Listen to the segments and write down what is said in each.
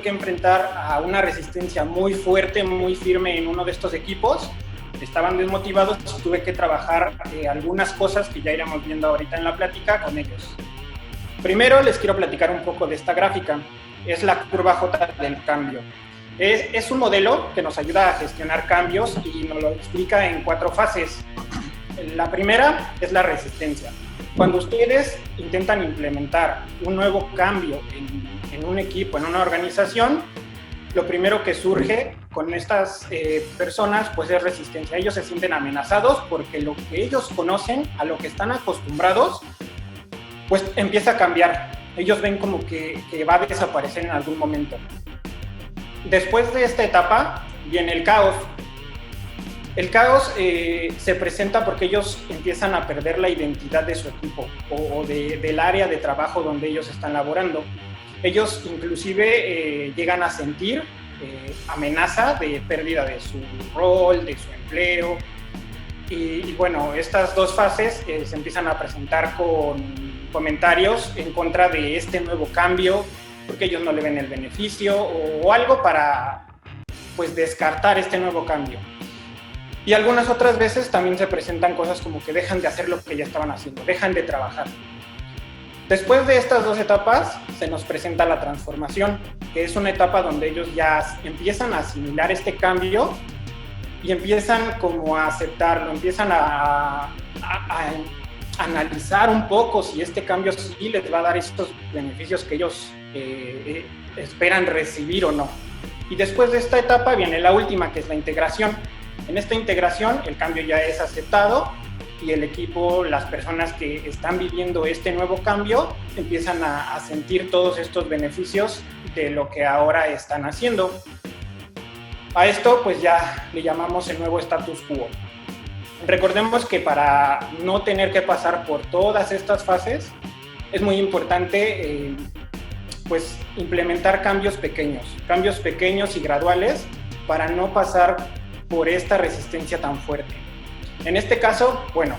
que enfrentar a una resistencia muy fuerte, muy firme en uno de estos equipos. Estaban desmotivados y tuve que trabajar algunas cosas que ya iremos viendo ahorita en la plática con ellos. Primero les quiero platicar un poco de esta gráfica. Es la curva J del cambio. Es un modelo que nos ayuda a gestionar cambios y nos lo explica en 4 fases. La primera es la resistencia. Cuando ustedes intentan implementar un nuevo cambio en un equipo, en una organización, lo primero que surge con estas personas pues es resistencia. Ellos se sienten amenazados porque lo que ellos conocen, a lo que están acostumbrados, pues empieza a cambiar. Ellos ven como que va a desaparecer en algún momento. Después de esta etapa viene el caos. El caos se presenta porque ellos empiezan a perder la identidad de su equipo o del área de trabajo donde ellos están laborando. Ellos inclusive llegan a sentir amenaza de pérdida de su rol, de su empleo. Y bueno, estas 2 fases se empiezan a presentar con comentarios en contra de este nuevo cambio, porque ellos no le ven el beneficio o algo para pues descartar este nuevo cambio. Y algunas otras veces también se presentan cosas como que dejan de hacer lo que ya estaban haciendo, dejan de trabajar. Después de estas 2 etapas se nos presenta la transformación, que es una etapa donde ellos ya empiezan a asimilar este cambio y empiezan como a aceptarlo, empiezan a analizar un poco si este cambio sí les va a dar estos beneficios que ellos esperan recibir o no. Y después de esta etapa viene la última, que es la integración. En esta integración el cambio ya es aceptado y el equipo, las personas que están viviendo este nuevo cambio, empiezan a sentir todos estos beneficios de lo que ahora están haciendo. A esto pues ya le llamamos el nuevo status quo. Recordemos que para no tener que pasar por todas estas fases, es muy importante pues implementar cambios pequeños y graduales para no pasar por esta resistencia tan fuerte. En este caso, bueno,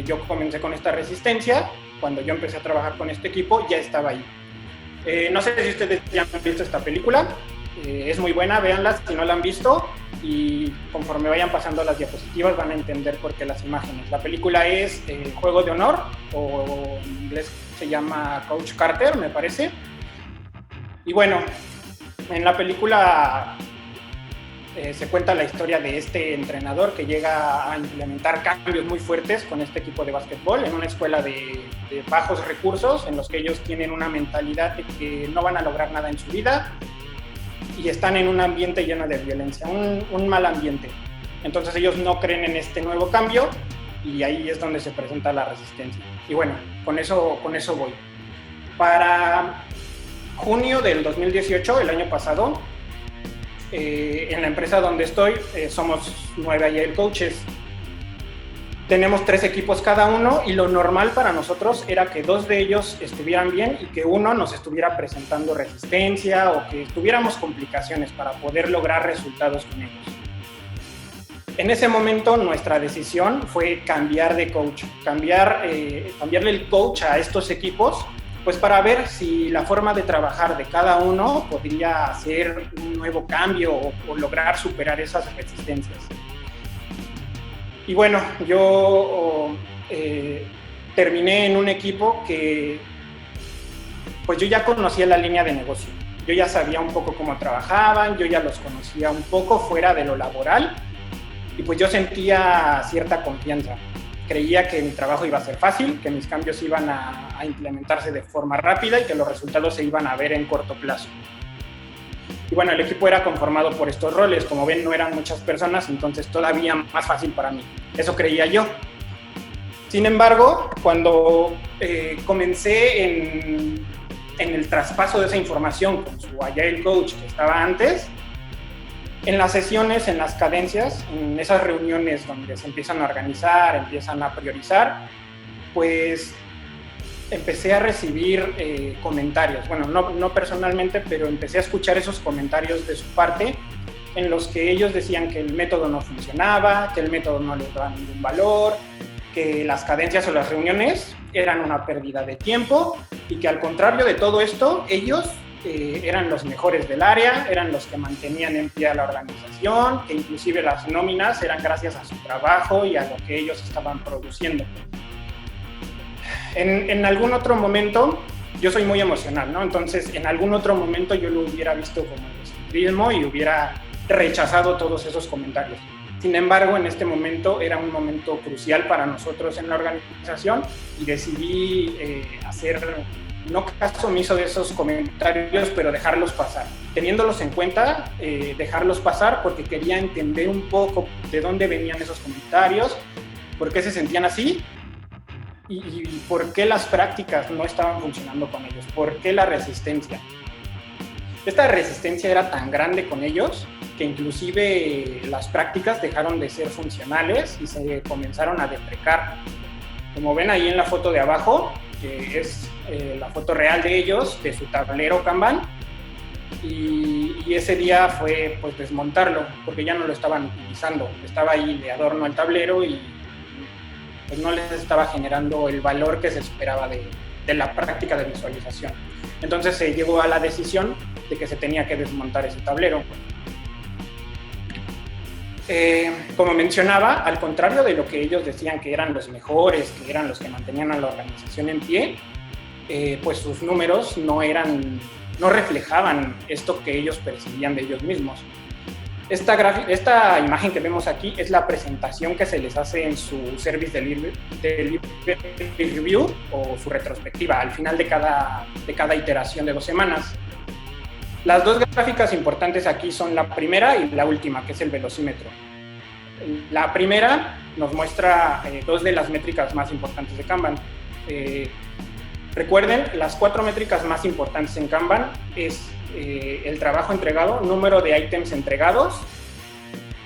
yo comencé con esta resistencia. Cuando yo empecé a trabajar con este equipo, ya estaba ahí. No sé si ustedes ya han visto esta película. Es muy buena, véanla si no la han visto, y conforme vayan pasando las diapositivas van a entender por qué las imágenes. La película es Juego de Honor, o en inglés se llama Coach Carter, me parece. Y bueno, en la película se cuenta la historia de este entrenador que llega a implementar cambios muy fuertes con este equipo de básquetbol en una escuela de bajos recursos, en los que ellos tienen una mentalidad de que no van a lograr nada en su vida y están en un ambiente lleno de violencia, un mal ambiente. Entonces ellos no creen en este nuevo cambio y ahí es donde se presenta la resistencia. Y bueno, con eso voy. Para junio del 2018, el año pasado, en la empresa donde estoy, somos 9 Agile Coaches. Tenemos 3 equipos cada uno y lo normal para nosotros era que 2 de ellos estuvieran bien y que uno nos estuviera presentando resistencia o que tuviéramos complicaciones para poder lograr resultados con ellos. En ese momento nuestra decisión fue cambiar de coach, cambiarle el coach a estos equipos, pues para ver si la forma de trabajar de cada uno podría hacer un nuevo cambio o lograr superar esas resistencias. Y bueno, yo terminé en un equipo que pues yo ya conocía la línea de negocio. Yo ya sabía un poco cómo trabajaban, yo ya los conocía un poco fuera de lo laboral y pues yo sentía cierta confianza. Creía que mi trabajo iba a ser fácil, que mis cambios iban a implementarse de forma rápida y que los resultados se iban a ver en corto plazo. Y bueno, el equipo era conformado por estos roles. Como ven, no eran muchas personas, entonces todavía más fácil para mí. Eso creía yo. Sin embargo, cuando comencé en el traspaso de esa información con su Agile Coach que estaba antes, en las sesiones, en las cadencias, en esas reuniones donde se empiezan a organizar, empiezan a priorizar, pues empecé a recibir comentarios. Bueno, no personalmente, pero empecé a escuchar esos comentarios de su parte en los que ellos decían que el método no funcionaba, que el método no les daba ningún valor, que las cadencias o las reuniones eran una pérdida de tiempo y que al contrario de todo esto, ellos eran los mejores del área, eran los que mantenían en pie a la organización, que inclusive las nóminas eran gracias a su trabajo y a lo que ellos estaban produciendo. En algún otro momento, yo soy muy emocional, ¿no? Entonces, en algún otro momento yo lo hubiera visto como egocentrismo y hubiera rechazado todos esos comentarios. Sin embargo, en este momento era un momento crucial para nosotros en la organización y decidí hacer, no caso omiso de esos comentarios, pero dejarlos pasar. Teniéndolos en cuenta, dejarlos pasar porque quería entender un poco de dónde venían esos comentarios, por qué se sentían así y por qué las prácticas no estaban funcionando con ellos, por qué la resistencia. Esta resistencia era tan grande con ellos que inclusive las prácticas dejaron de ser funcionales y se comenzaron a deprecar. Como ven ahí en la foto de abajo, que es la foto real de ellos, de su tablero Kanban, y ese día fue pues desmontarlo, porque ya no lo estaban utilizando, estaba ahí de adorno el tablero y pues no les estaba generando el valor que se esperaba de la práctica de visualización. Entonces se llegó a la decisión de que se tenía que desmontar ese tablero. Como mencionaba, al contrario de lo que ellos decían que eran los mejores, que eran los que mantenían a la organización en pie, pues sus números no reflejaban esto que ellos percibían de ellos mismos. Esta imagen que vemos aquí es la presentación que se les hace en su Service Delivery Review o su retrospectiva al final de cada iteración de 2 semanas. Las 2 gráficas importantes aquí son la primera y la última, que es el velocímetro. La primera nos muestra 2 de las métricas más importantes de Kanban. Recuerden, las 4 métricas más importantes en Kanban es el trabajo entregado, número de ítems entregados,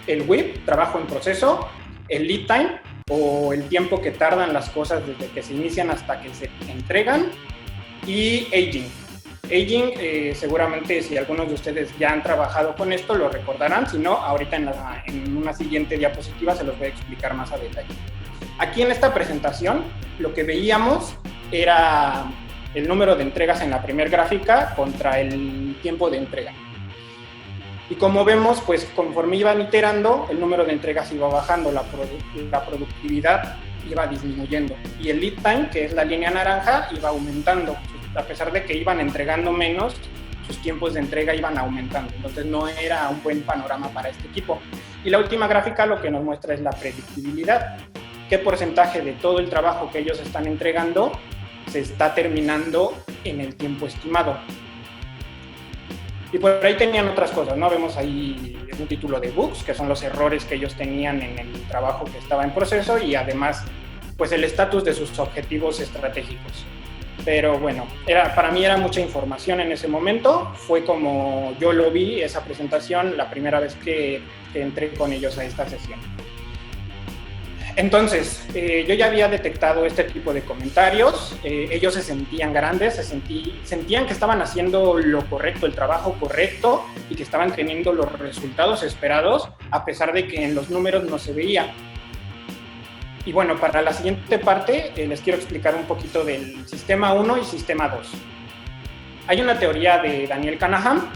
el WIP, trabajo en proceso, el lead time o el tiempo que tardan las cosas desde que se inician hasta que se entregan, y aging. Aging, seguramente si algunos de ustedes ya han trabajado con esto lo recordarán, si no, ahorita en una siguiente diapositiva se los voy a explicar más a detalle. Aquí en esta presentación lo que veíamos era el número de entregas en la primera gráfica contra el tiempo de entrega. Y como vemos, pues conforme iban iterando, el número de entregas iba bajando, la productividad iba disminuyendo y el lead time, que es la línea naranja, iba aumentando. A pesar de que iban entregando menos, sus tiempos de entrega iban aumentando. Entonces no era un buen panorama para este equipo. Y la última gráfica lo que nos muestra es la predictibilidad. ¿Qué porcentaje de todo el trabajo que ellos están entregando se está terminando en el tiempo estimado? Y por ahí tenían otras cosas, ¿no? Vemos ahí un título de bugs, que son los errores que ellos tenían en el trabajo que estaba en proceso, y además, pues el estatus de sus objetivos estratégicos. Pero bueno, para mí era mucha información en ese momento. Fue como yo lo vi, esa presentación, la primera vez que entré con ellos a esta sesión. Entonces, yo ya había detectado este tipo de comentarios. Ellos se sentían grandes, sentían que estaban haciendo lo correcto, el trabajo correcto, y que estaban teniendo los resultados esperados, a pesar de que en los números no se veía. Y bueno, para la siguiente parte les quiero explicar un poquito del Sistema 1 y Sistema 2. Hay una teoría de Daniel Kahneman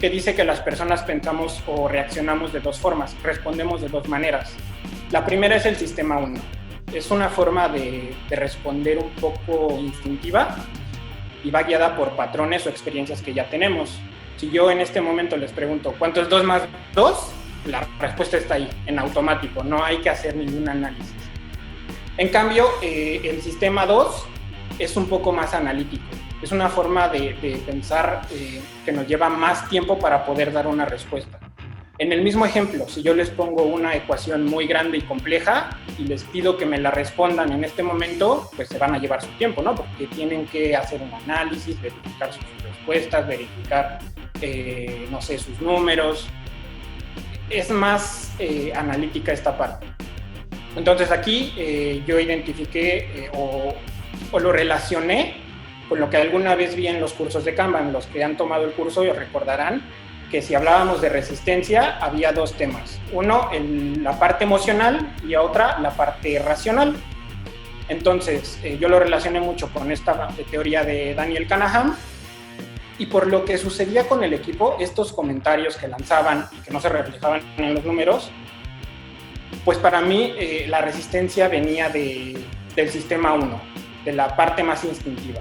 que dice que las personas pensamos o reaccionamos de 2 formas, respondemos de 2 maneras. La primera es el Sistema 1. Es una forma de responder un poco instintiva y va guiada por patrones o experiencias que ya tenemos. Si yo en este momento les pregunto, ¿cuánto es 2 más 2? La respuesta está ahí, en automático, no hay que hacer ningún análisis. En cambio, el Sistema 2 es un poco más analítico. Es una forma de pensar que nos lleva más tiempo para poder dar una respuesta. En el mismo ejemplo, si yo les pongo una ecuación muy grande y compleja y les pido que me la respondan en este momento, pues se van a llevar su tiempo, ¿no? Porque tienen que hacer un análisis, verificar sus respuestas, verificar, no sé, sus números. Es más analítica esta parte. Entonces aquí yo identifiqué o lo relacioné con lo que alguna vez vi en los cursos de Kanban. Los que han tomado el curso recordarán que si hablábamos de resistencia había 2 temas. Uno, la parte emocional, y otra, la parte racional. Entonces yo lo relacioné mucho con esta teoría de Daniel Kahneman Y por lo que sucedía con el equipo, estos comentarios que lanzaban y que no se reflejaban en los números, pues para mí la resistencia venía del sistema 1, de la parte más instintiva.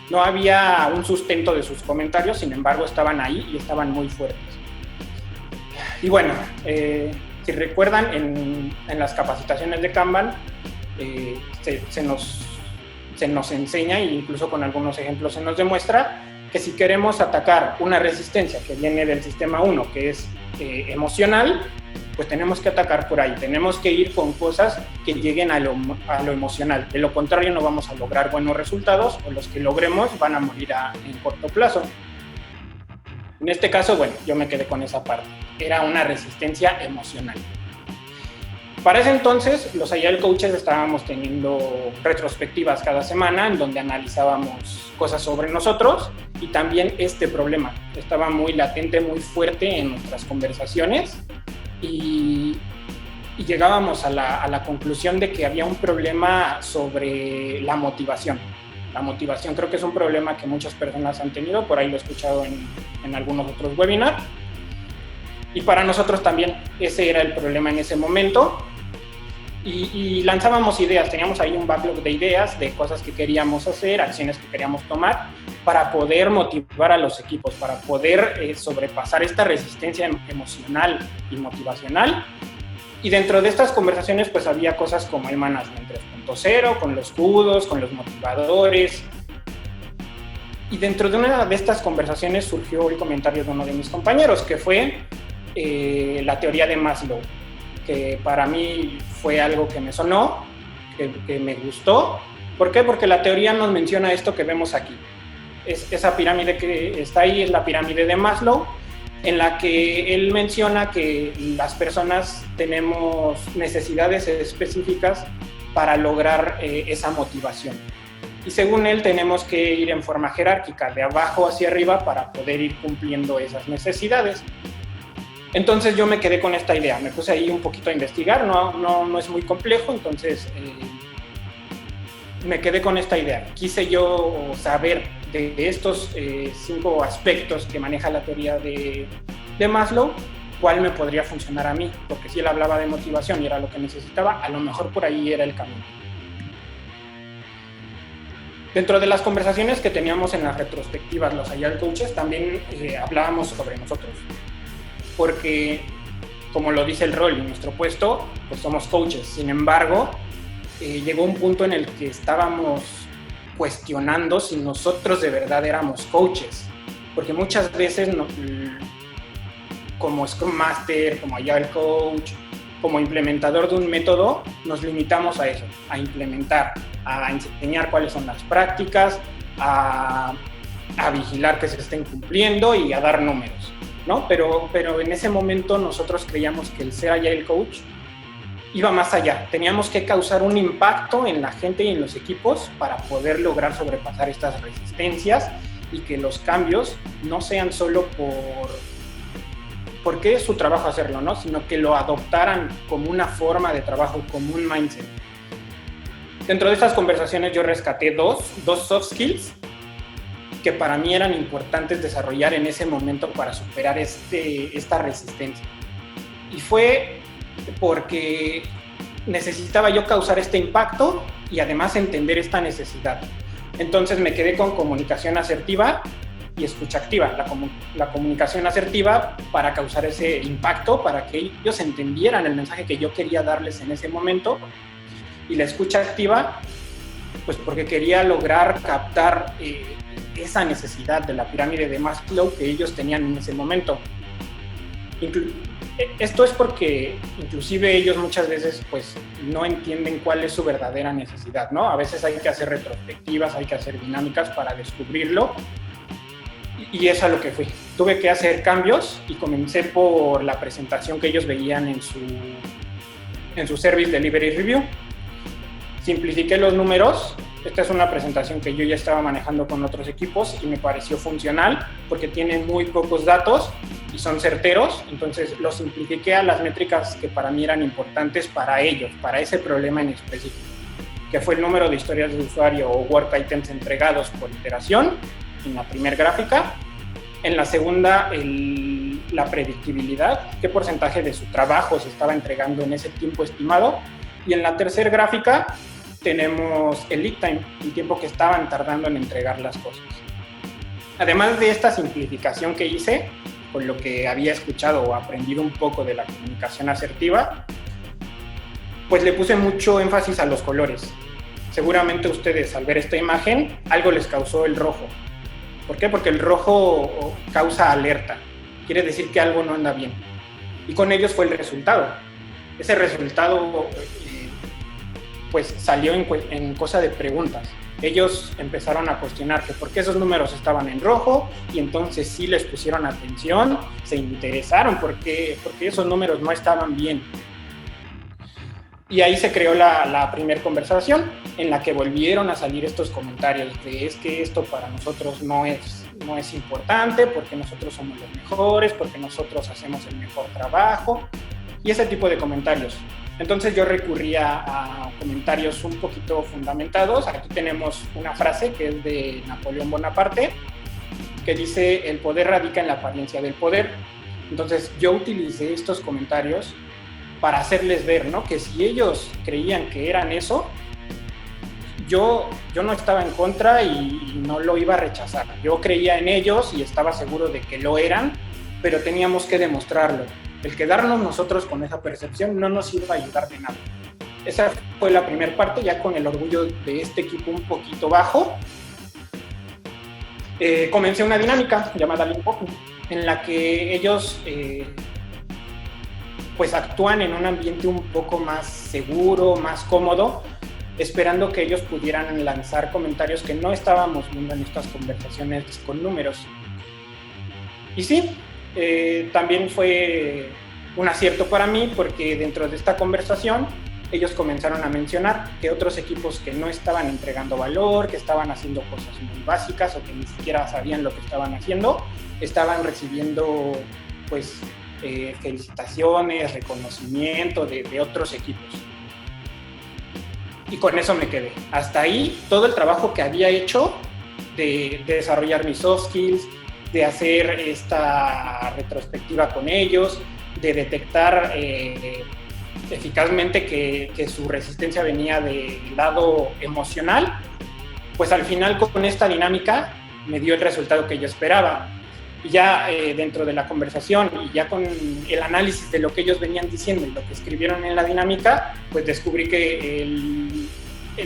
No había un sustento de sus comentarios, sin embargo estaban ahí y estaban muy fuertes. Y bueno, si recuerdan, en las capacitaciones de Kanban se nos enseña, e incluso con algunos ejemplos se nos demuestra, que si queremos atacar una resistencia que viene del sistema 1, que es emocional, pues tenemos que atacar por ahí, tenemos que ir con cosas que lleguen a lo emocional. De lo contrario no vamos a lograr buenos resultados, o los que logremos van a morir en corto plazo. En este caso, bueno, yo me quedé con esa parte. Era una resistencia emocional. Para ese entonces, los Agile Coaches estábamos teniendo retrospectivas cada semana en donde analizábamos cosas sobre nosotros, y también este problema estaba muy latente, muy fuerte en nuestras conversaciones, y llegábamos a la conclusión de que había un problema sobre la motivación. La motivación creo que es un problema que muchas personas han tenido, por ahí lo he escuchado en algunos otros webinars, y para nosotros también ese era el problema en ese momento. Y lanzábamos ideas, teníamos ahí un backlog de ideas, de cosas que queríamos hacer, acciones que queríamos tomar para poder motivar a los equipos, para poder sobrepasar esta resistencia emocional y motivacional. Y dentro de estas conversaciones pues había cosas como el Management 3.0, con los escudos, con los motivadores. Y dentro de una de estas conversaciones surgió el comentario de uno de mis compañeros, que fue la teoría de Maslow, que para mí fue algo que me sonó, que me gustó. ¿Por qué? Porque la teoría nos menciona esto que vemos aquí. Esa pirámide que está ahí es la pirámide de Maslow, en la que él menciona que las personas tenemos necesidades específicas para lograr esa motivación. Y según él tenemos que ir en forma jerárquica, de abajo hacia arriba, para poder ir cumpliendo esas necesidades. Entonces yo me quedé con esta idea, me puse ahí un poquito a investigar, no es muy complejo, entonces me quedé con esta idea. Quise yo saber de estos 5 aspectos que maneja la teoría de Maslow, cuál me podría funcionar a mí, porque si él hablaba de motivación y era lo que necesitaba, a lo mejor por ahí era el camino. Dentro de las conversaciones que teníamos en las retrospectivas, los Agile Coaches, también hablábamos sobre nosotros. Porque, como lo dice el rol y nuestro puesto, pues somos coaches. Sin embargo, llegó un punto en el que estábamos cuestionando si nosotros de verdad éramos coaches. Porque muchas veces, como Scrum Master, como Agile Coach, como implementador de un método, nos limitamos a eso, a implementar, a enseñar cuáles son las prácticas, a vigilar que se estén cumpliendo y a dar números, ¿no? Pero en ese momento nosotros creíamos que el ser Agile Coach iba más allá. Teníamos que causar un impacto en la gente y en los equipos para poder lograr sobrepasar estas resistencias y que los cambios no sean solo porque es su trabajo hacerlo, ¿no? Sino que lo adoptaran como una forma de trabajo, como un mindset. Dentro de estas conversaciones yo rescaté dos soft skills que para mí eran importantes desarrollar en ese momento para superar esta resistencia. Y fue porque necesitaba yo causar este impacto y además entender esta necesidad. Entonces me quedé con comunicación asertiva y escucha activa. La comunicación asertiva para causar ese impacto, para que ellos entendieran el mensaje que yo quería darles en ese momento. Y la escucha activa, pues porque quería lograr captar esa necesidad de la pirámide de Maslow que ellos tenían en ese momento. Esto es porque inclusive ellos muchas veces pues no entienden cuál es su verdadera necesidad, ¿no? A veces hay que hacer retrospectivas, hay que hacer dinámicas para descubrirlo, y es a lo que fui. Tuve que hacer cambios y comencé por la presentación que ellos veían en su Service Delivery Review. Simplifiqué los números. Esta es una presentación que yo ya estaba manejando con otros equipos y me pareció funcional porque tienen muy pocos datos y son certeros. Entonces los simplifiqué a las métricas que para mí eran importantes para ellos, para ese problema en específico, que fue el número de historias de usuario o work items entregados por iteración en la primera gráfica, En la segunda, la predictibilidad, qué porcentaje de su trabajo se estaba entregando en ese tiempo estimado. Y en la tercera gráfica tenemos el lead time, el tiempo que estaban tardando en entregar las cosas. Además de esta simplificación que hice, con lo que había escuchado o aprendido un poco de la comunicación asertiva, pues le puse mucho énfasis a los colores. Seguramente ustedes, al ver esta imagen, algo les causó el rojo. ¿Por qué? Porque el rojo causa alerta. Quiere decir que algo no anda bien. Y con ellos fue el resultado. Ese resultado pues salió en cosa de preguntas. Ellos empezaron a cuestionar que por qué esos números estaban en rojo, y entonces sí les pusieron atención, se interesaron porque esos números no estaban bien. Y ahí se creó la primera conversación, en la que volvieron a salir estos comentarios de es que esto para nosotros no es importante, porque nosotros somos los mejores, porque nosotros hacemos el mejor trabajo, y ese tipo de comentarios. Entonces yo recurría a comentarios un poquito fundamentados. Aquí tenemos una frase que es de Napoleón Bonaparte, que dice: el poder radica en la apariencia del poder. Entonces yo utilicé estos comentarios para hacerles ver, ¿no?, que si ellos creían que eran eso, yo no estaba en contra y no lo iba a rechazar. Yo creía en ellos y estaba seguro de que lo eran, pero teníamos que demostrarlo. El quedarnos nosotros con esa percepción no nos iba a ayudar de nada. Esa fue la primera parte, ya con el orgullo de este equipo un poquito bajo. Comencé una dinámica llamada Limpopo, en la que ellos pues actúan en un ambiente un poco más seguro, más cómodo, esperando que ellos pudieran lanzar comentarios que no estábamos viendo en estas conversaciones con números. Y sí, también fue un acierto para mí, porque dentro de esta conversación ellos comenzaron a mencionar que otros equipos que no estaban entregando valor, que estaban haciendo cosas muy básicas o que ni siquiera sabían lo que estaban haciendo, estaban recibiendo pues felicitaciones, reconocimiento de otros equipos. Y con eso me quedé. Hasta ahí todo el trabajo que había hecho de desarrollar mis soft skills, de hacer esta retrospectiva con ellos, de detectar eficazmente que su resistencia venía del lado emocional, pues al final con esta dinámica me dio el resultado que yo esperaba. Y ya dentro de la conversación y ya con el análisis de lo que ellos venían diciendo y lo que escribieron en la dinámica, pues descubrí que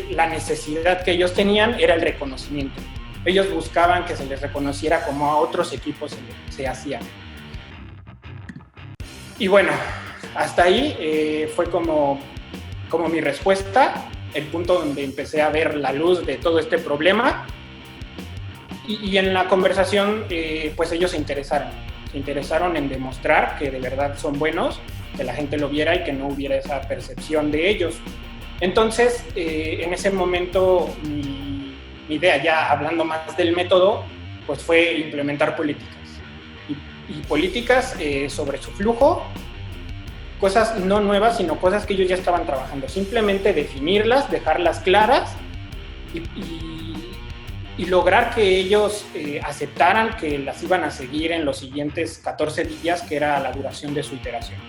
la necesidad que ellos tenían era el reconocimiento. Ellos buscaban que se les reconociera como a otros equipos se hacía. Y bueno, hasta ahí fue como mi respuesta, el punto donde empecé a ver la luz de todo este problema. Y en la conversación, pues ellos se interesaron en demostrar que de verdad son buenos, que la gente lo viera y que no hubiera esa percepción de ellos. Entonces, en ese momento, mi idea, ya hablando más del método, pues fue implementar políticas. Y políticas sobre su flujo, cosas no nuevas, sino cosas que ellos ya estaban trabajando. Simplemente definirlas, dejarlas claras y lograr que ellos aceptaran que las iban a seguir en los siguientes 14 días, que era la duración de su iteración.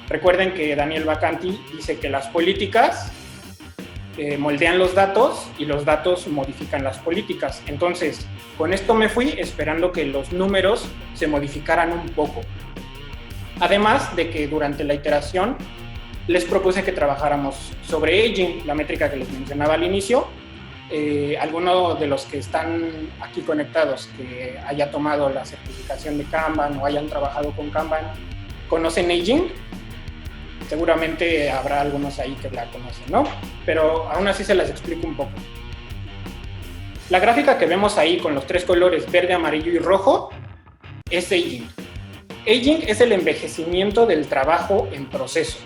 Recuerden que Daniel Vacanti dice que las políticas moldean los datos y los datos modifican las políticas. Entonces, con esto me fui esperando que los números se modificaran un poco. Además de que durante la iteración les propuse que trabajáramos sobre aging, la métrica que les mencionaba al inicio. Alguno de los que están aquí conectados que haya tomado la certificación de Kanban o hayan trabajado con Kanban, ¿conocen aging? Seguramente habrá algunos ahí que la conocen, ¿no? Pero aún así se las explico un poco. La gráfica que vemos ahí con los tres colores verde, amarillo y rojo es aging. Aging es el envejecimiento del trabajo en proceso.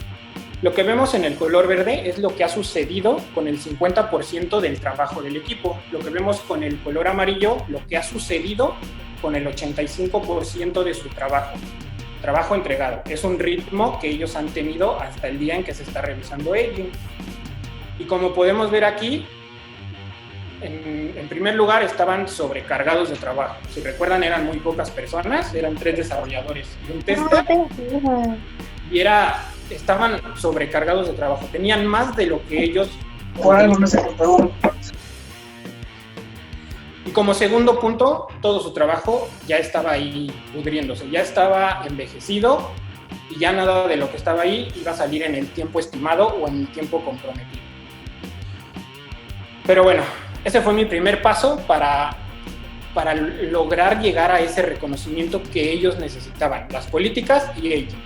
Lo que vemos en el color verde es lo que ha sucedido con el 50% del trabajo del equipo. Lo que vemos con el color amarillo, lo que ha sucedido con el 85% de su trabajo entregado. Es un ritmo que ellos han tenido hasta el día en que se está revisando aging. Y como podemos ver aquí, en primer lugar, estaban sobrecargados de trabajo. Si recuerdan, eran muy pocas personas, eran 3 desarrolladores y un tester, y estaban sobrecargados de trabajo. Tenían más de lo que ellos... Y como segundo punto, todo su trabajo ya estaba ahí pudriéndose, ya estaba envejecido y ya nada de lo que estaba ahí iba a salir en el tiempo estimado o en el tiempo comprometido. Pero bueno, ese fue mi primer paso para lograr llegar a ese reconocimiento que ellos necesitaban, las políticas y aging.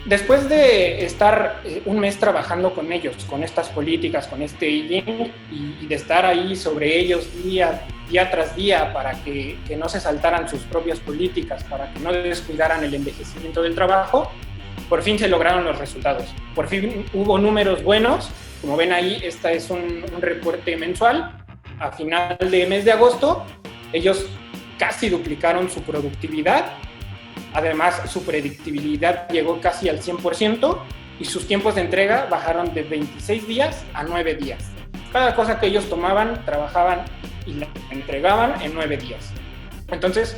Después de estar un mes trabajando con ellos, con estas políticas, con este aging, y de estar ahí sobre ellos día tras día para que no se saltaran sus propias políticas, para que no descuidaran el envejecimiento del trabajo, por fin se lograron los resultados. Por fin hubo números buenos. Como ven ahí, este es un reporte mensual. A final de mes de agosto, ellos casi duplicaron su productividad. Además, su predictibilidad llegó casi al 100% y sus tiempos de entrega bajaron de 26 días a 9 días. Cada cosa que ellos tomaban, trabajaban y la entregaban en 9 días. Entonces,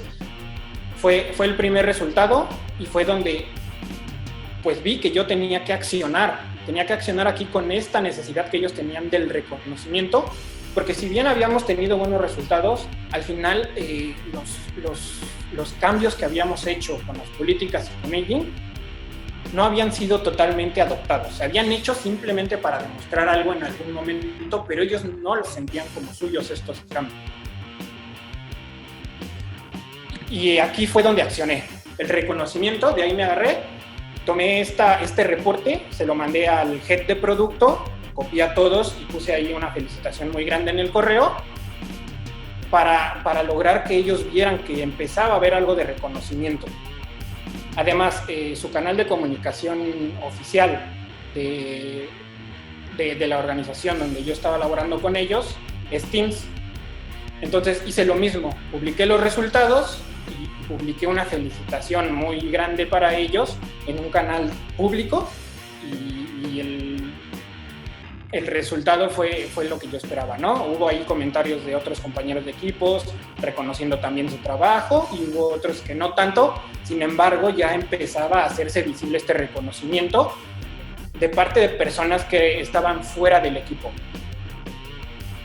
fue el primer resultado y fue donde pues vi que yo tenía que accionar aquí con esta necesidad que ellos tenían del reconocimiento, porque si bien habíamos tenido buenos resultados, al final los cambios que habíamos hecho con las políticas y con aging no habían sido totalmente adoptados. Se habían hecho simplemente para demostrar algo en algún momento, pero ellos no los sentían como suyos estos cambios. Y aquí fue donde accioné. El reconocimiento, de ahí me agarré. Tomé este reporte, se lo mandé al head de producto, copié a todos y puse ahí una felicitación muy grande en el correo para lograr que ellos vieran que empezaba a haber algo de reconocimiento. Además, su canal de comunicación oficial de la organización donde yo estaba laborando con ellos es Teams. Entonces hice lo mismo, publiqué los resultados y publiqué una felicitación muy grande para ellos en un canal público y el resultado fue lo que yo esperaba, ¿no? Hubo ahí comentarios de otros compañeros de equipos reconociendo también su trabajo y hubo otros que no tanto. Sin embargo, ya empezaba a hacerse visible este reconocimiento de parte de personas que estaban fuera del equipo.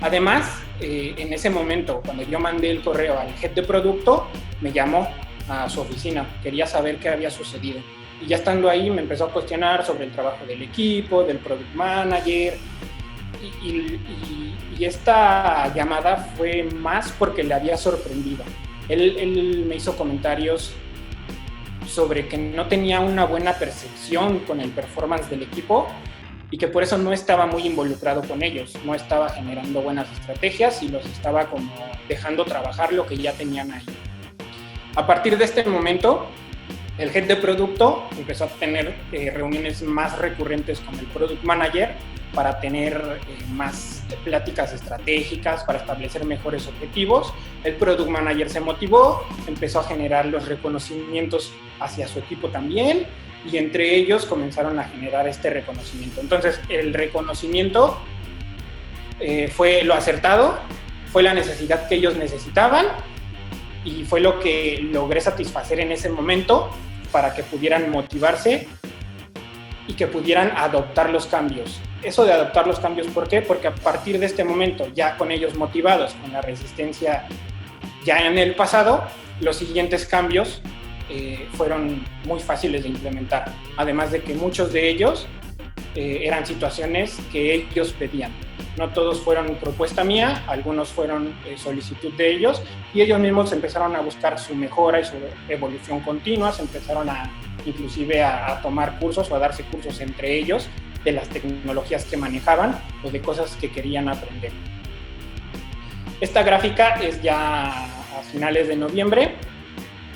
Además, en ese momento, cuando yo mandé el correo al head de producto, me llamó a su oficina, quería saber qué había sucedido. Y ya estando ahí me empezó a cuestionar sobre el trabajo del equipo, del product manager, y esta llamada fue más porque le había sorprendido. Él me hizo comentarios sobre que no tenía una buena percepción con el performance del equipo y que por eso no estaba muy involucrado con ellos, no estaba generando buenas estrategias y los estaba como dejando trabajar lo que ya tenían ahí. A partir de este momento, el head de producto empezó a tener reuniones más recurrentes con el product manager para tener más pláticas estratégicas, para establecer mejores objetivos. El product manager se motivó, empezó a generar los reconocimientos hacia su equipo también, y entre ellos comenzaron a generar este reconocimiento. Entonces, el reconocimiento fue lo acertado, fue la necesidad que ellos necesitaban, y fue lo que logré satisfacer en ese momento para que pudieran motivarse y que pudieran adoptar los cambios. Eso de adoptar los cambios, ¿por qué? Porque a partir de este momento, ya con ellos motivados, con la resistencia ya en el pasado, los siguientes cambios fueron muy fáciles de implementar. Además de que muchos de ellos eran situaciones que ellos pedían. No todos fueron propuesta mía, algunos fueron solicitud de ellos, y ellos mismos empezaron a buscar su mejora y su evolución continua, se empezaron inclusive a tomar cursos o a darse cursos entre ellos de las tecnologías que manejaban o de cosas que querían aprender. Esta gráfica es ya a finales de noviembre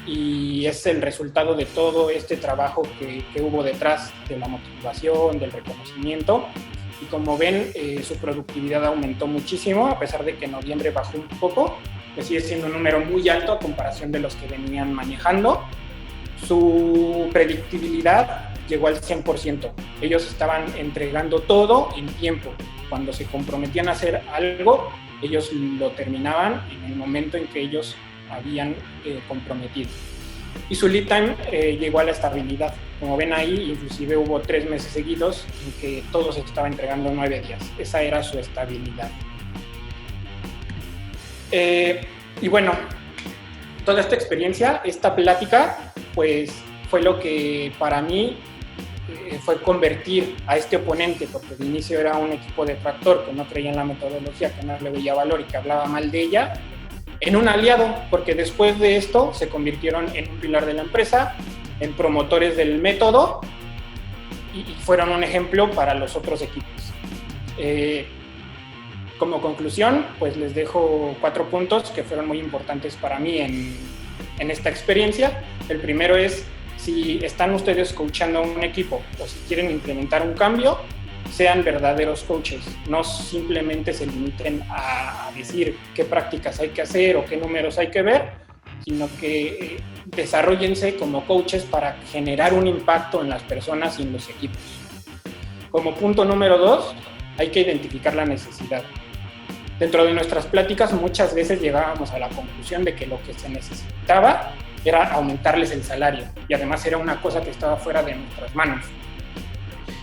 y es el resultado de todo este trabajo que hubo detrás de la motivación, del reconocimiento. Y como ven, su productividad aumentó muchísimo, a pesar de que en noviembre bajó un poco, pues sigue siendo un número muy alto a comparación de los que venían manejando. Su predictibilidad llegó al 100%. Ellos estaban entregando todo en tiempo. cuando se comprometían a hacer algo, ellos lo terminaban en el momento en que ellos habían comprometido. Y su lead time llegó a la estabilidad. Como ven ahí, inclusive hubo 3 meses seguidos en que todo se estaba entregando en 9 días. Esa era su estabilidad. Y bueno, toda esta experiencia, esta plática, pues fue lo que para mí fue convertir a este oponente, porque de inicio era un equipo detractor que no creía en la metodología, que no le veía valor y que hablaba mal de ella, en un aliado, porque después de esto se convirtieron en un pilar de la empresa, en promotores del método y fueron un ejemplo para los otros equipos. Como conclusión, pues les dejo 4 puntos que fueron muy importantes para mí en esta experiencia. El primero es, si están ustedes coachando a un equipo o si quieren implementar un cambio, sean verdaderos coaches, no simplemente se limiten a decir qué prácticas hay que hacer o qué números hay que ver, sino que desarróllense como coaches para generar un impacto en las personas y en los equipos. Como punto número 2, hay que identificar la necesidad. Dentro de nuestras pláticas muchas veces llegábamos a la conclusión de que lo que se necesitaba era aumentarles el salario y además era una cosa que estaba fuera de nuestras manos.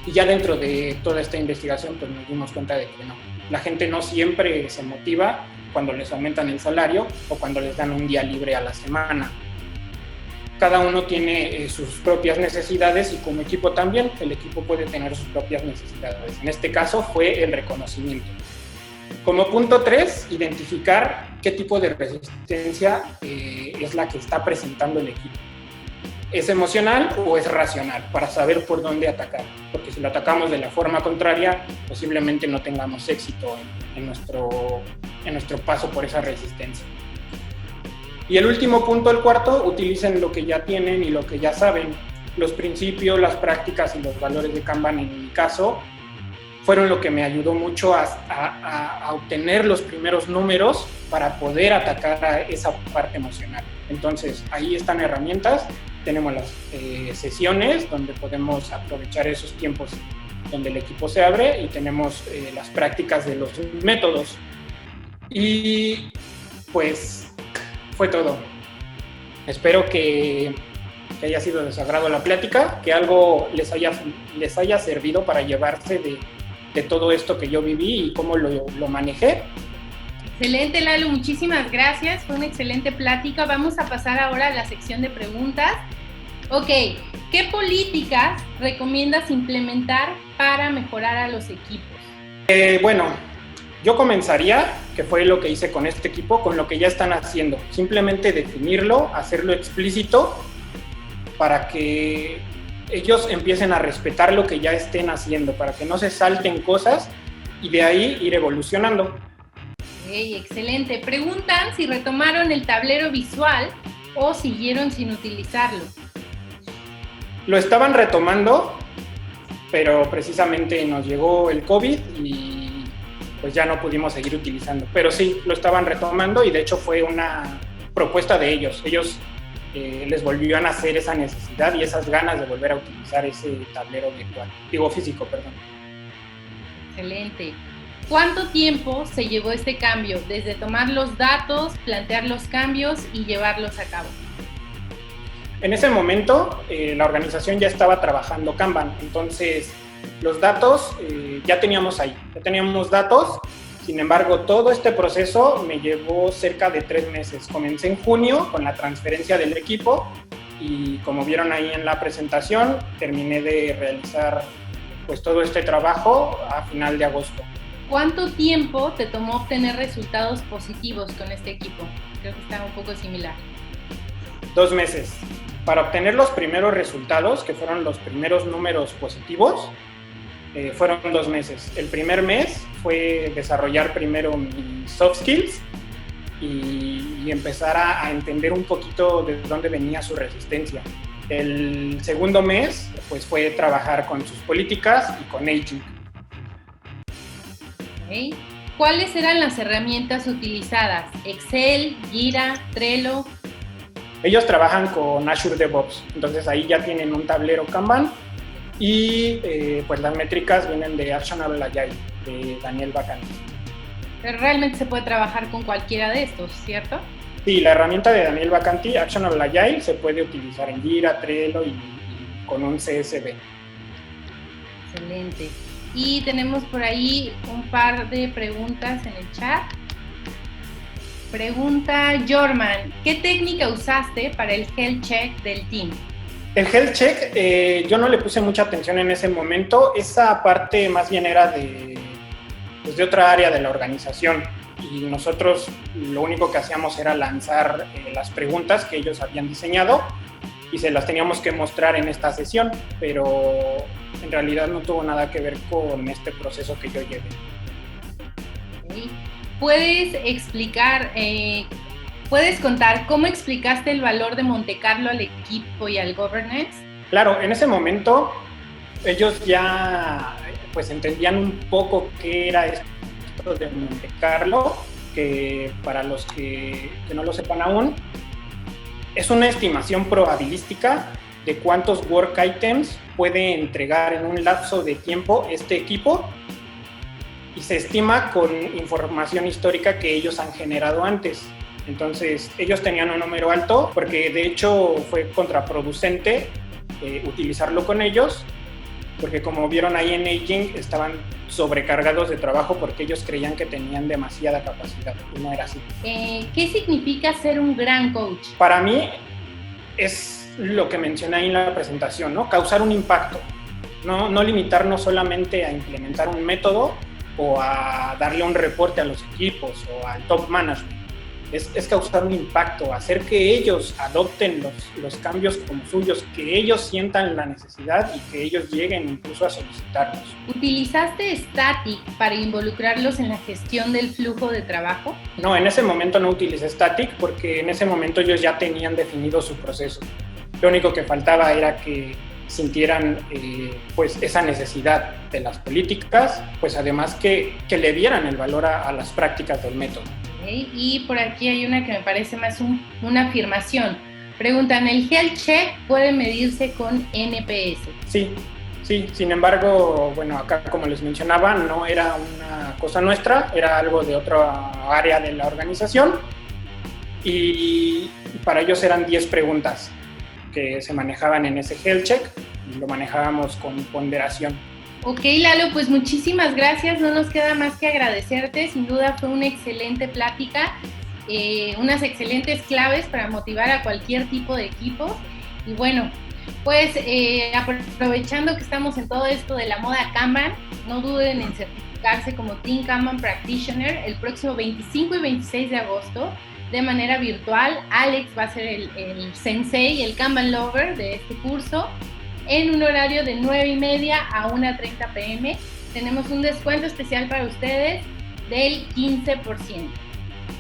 Y ya dentro de toda esta investigación pues nos dimos cuenta de que no, la gente no siempre se motiva cuando les aumentan el salario o cuando les dan un día libre a la semana. Cada uno tiene sus propias necesidades y como equipo también, el equipo puede tener sus propias necesidades. En este caso fue el reconocimiento. Como punto 3, identificar qué tipo de resistencia es la que está presentando el equipo. ¿Es emocional o es racional? Para saber por dónde atacar. Porque si lo atacamos de la forma contraria, posiblemente no tengamos éxito en nuestro paso por esa resistencia. Y el último punto, el cuarto, utilicen lo que ya tienen y lo que ya saben. Los principios, las prácticas y los valores de Kanban, en mi caso, fueron lo que me ayudó mucho a obtener los primeros números para poder atacar a esa parte emocional. Entonces, ahí están herramientas. Tenemos las sesiones donde podemos aprovechar esos tiempos donde el equipo se abre y tenemos las prácticas de los métodos. Y pues fue todo. Espero que haya sido de su agrado la plática, que algo les haya servido para llevarse de todo esto que yo viví y cómo lo manejé. Excelente, Lalo, muchísimas gracias. Fue una excelente plática. Vamos a pasar ahora a la sección de preguntas. Ok, ¿qué políticas recomiendas implementar para mejorar a los equipos? Bueno, yo comenzaría, que fue lo que hice con este equipo, con lo que ya están haciendo. Simplemente definirlo, hacerlo explícito para que ellos empiecen a respetar lo que ya estén haciendo, para que no se salten cosas y de ahí ir evolucionando. Okay, excelente. Preguntan si retomaron el tablero visual o siguieron sin utilizarlo. Lo estaban retomando, pero precisamente nos llegó el COVID y pues ya no pudimos seguir utilizando. Pero sí, lo estaban retomando y de hecho fue una propuesta de ellos. Ellos les volvió a nacer esa necesidad y esas ganas de volver a utilizar ese tablero virtual. Físico, perdón. Excelente. ¿Cuánto tiempo se llevó este cambio? Desde tomar los datos, plantear los cambios y llevarlos a cabo. En ese momento, la organización ya estaba trabajando Kanban, entonces los datos ya teníamos ahí, ya teníamos datos. Sin embargo, todo este proceso me llevó cerca de 3 meses. Comencé en junio con la transferencia del equipo y como vieron ahí en la presentación, terminé de realizar pues todo este trabajo a final de agosto. ¿Cuánto tiempo te tomó obtener resultados positivos con este equipo? Creo que está un poco similar. 2 meses. Para obtener los primeros resultados, que fueron los primeros números positivos, fueron 2 meses. El primer mes fue desarrollar primero mis soft skills y empezar a entender un poquito de dónde venía su resistencia. El segundo mes pues fue trabajar con sus políticas y con aging. Okay. ¿Cuáles eran las herramientas utilizadas? ¿Excel, Jira, Trello? Ellos trabajan con Azure DevOps, entonces ahí ya tienen un tablero Kanban y pues las métricas vienen de Actionable Agile. de Daniel Vacanti. Pero realmente se puede trabajar con cualquiera de estos, ¿cierto? Sí, la herramienta de Daniel Vacanti, Actionable Agile, se puede utilizar en Jira, Trello y con un CSV. Excelente. Y tenemos por ahí un par de preguntas en el chat. Pregunta Jorman, ¿qué técnica usaste para el health check del team? El health check, yo no le puse mucha atención en ese momento. Esa parte más bien era de otra área de la organización. Y nosotros lo único que hacíamos era lanzar las preguntas que ellos habían diseñado y se las teníamos que mostrar en esta sesión, pero en realidad no tuvo nada que ver con este proceso que yo llevé. Okay. ¿Puedes explicar, puedes contar cómo explicaste el valor de Monte Carlo al equipo y al governance? Claro, en ese momento ellos ya pues entendían un poco qué era esto de Monte Carlo, que para los que no lo sepan aún, es una estimación probabilística de cuántos work items puede entregar en un lapso de tiempo este equipo, y se estima con información histórica que ellos han generado antes. Entonces ellos tenían un número alto porque de hecho fue contraproducente utilizarlo con ellos, porque como vieron ahí en Aging estaban sobrecargados de trabajo porque ellos creían que tenían demasiada capacidad y no era así. ¿Qué significa ser un gran coach? Para mí es lo que mencioné ahí en la presentación, ¿no? Causar un impacto, no limitarnos solamente a implementar un método o a darle un reporte a los equipos o al top management. Es causar un impacto, hacer que ellos adopten los cambios como suyos, que ellos sientan la necesidad y que ellos lleguen incluso a solicitarlos. ¿Utilizaste Static para involucrarlos en la gestión del flujo de trabajo? No, en ese momento no utilicé Static porque en ese momento ellos ya tenían definido su proceso. Lo único que faltaba era que sintieran pues esa necesidad de las políticas, pues además que le dieran el valor a las prácticas del método. Okay. Y por aquí hay una que me parece más una afirmación. Preguntan, ¿el health check puede medirse con NPS? Sí, sin embargo, bueno, acá como les mencionaba, no era una cosa nuestra, era algo de otra área de la organización y para ellos eran 10 preguntas que se manejaban en ese health check y lo manejábamos con ponderación. Ok, Lalo, pues muchísimas gracias, no nos queda más que agradecerte, sin duda fue una excelente plática, unas excelentes claves para motivar a cualquier tipo de equipo y bueno, pues aprovechando que estamos en todo esto de la moda Kanban, no duden en certificarse como Team Kanban Practitioner el próximo 25 y 26 de agosto de manera virtual. Alex va a ser el sensei, el Kanban lover de este curso, en un horario de 9:30 a 1:30 p.m. Tenemos un descuento especial para ustedes del 15%.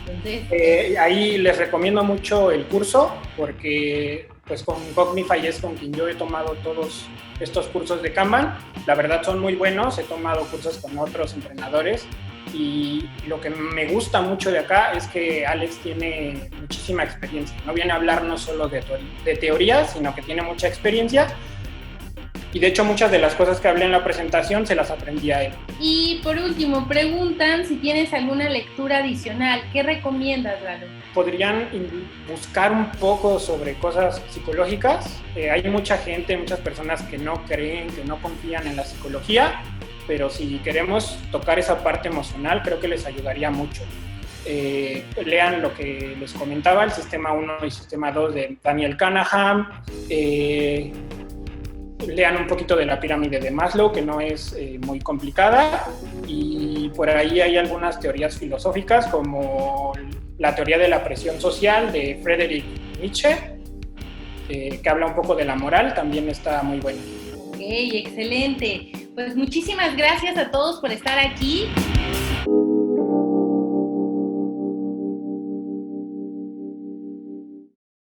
Entonces, ahí les recomiendo mucho el curso porque pues con Cognify es con quien yo he tomado todos estos cursos de Kanban. La verdad son muy buenos, he tomado cursos con otros entrenadores y lo que me gusta mucho de acá es que Alex tiene muchísima experiencia. No viene a hablar no solo de teoría, sino que tiene mucha experiencia. Y de hecho muchas de las cosas que hablé en la presentación se las aprendí a él. Y por último, preguntan si tienes alguna lectura adicional. ¿Qué recomiendas, Lalo? Podrían buscar un poco sobre cosas psicológicas. Hay muchas personas que no creen, que no confían en la psicología, pero si queremos tocar esa parte emocional, creo que les ayudaría mucho. Lean lo que les comentaba, el Sistema 1 y Sistema 2 de Daniel Kahneman. Lean un poquito de la pirámide de Maslow, que no es muy complicada, y por ahí hay algunas teorías filosóficas como la teoría de la presión social de Friedrich Nietzsche, que habla un poco de la moral, también está muy bueno. Ok, excelente. Pues muchísimas gracias a todos por estar aquí.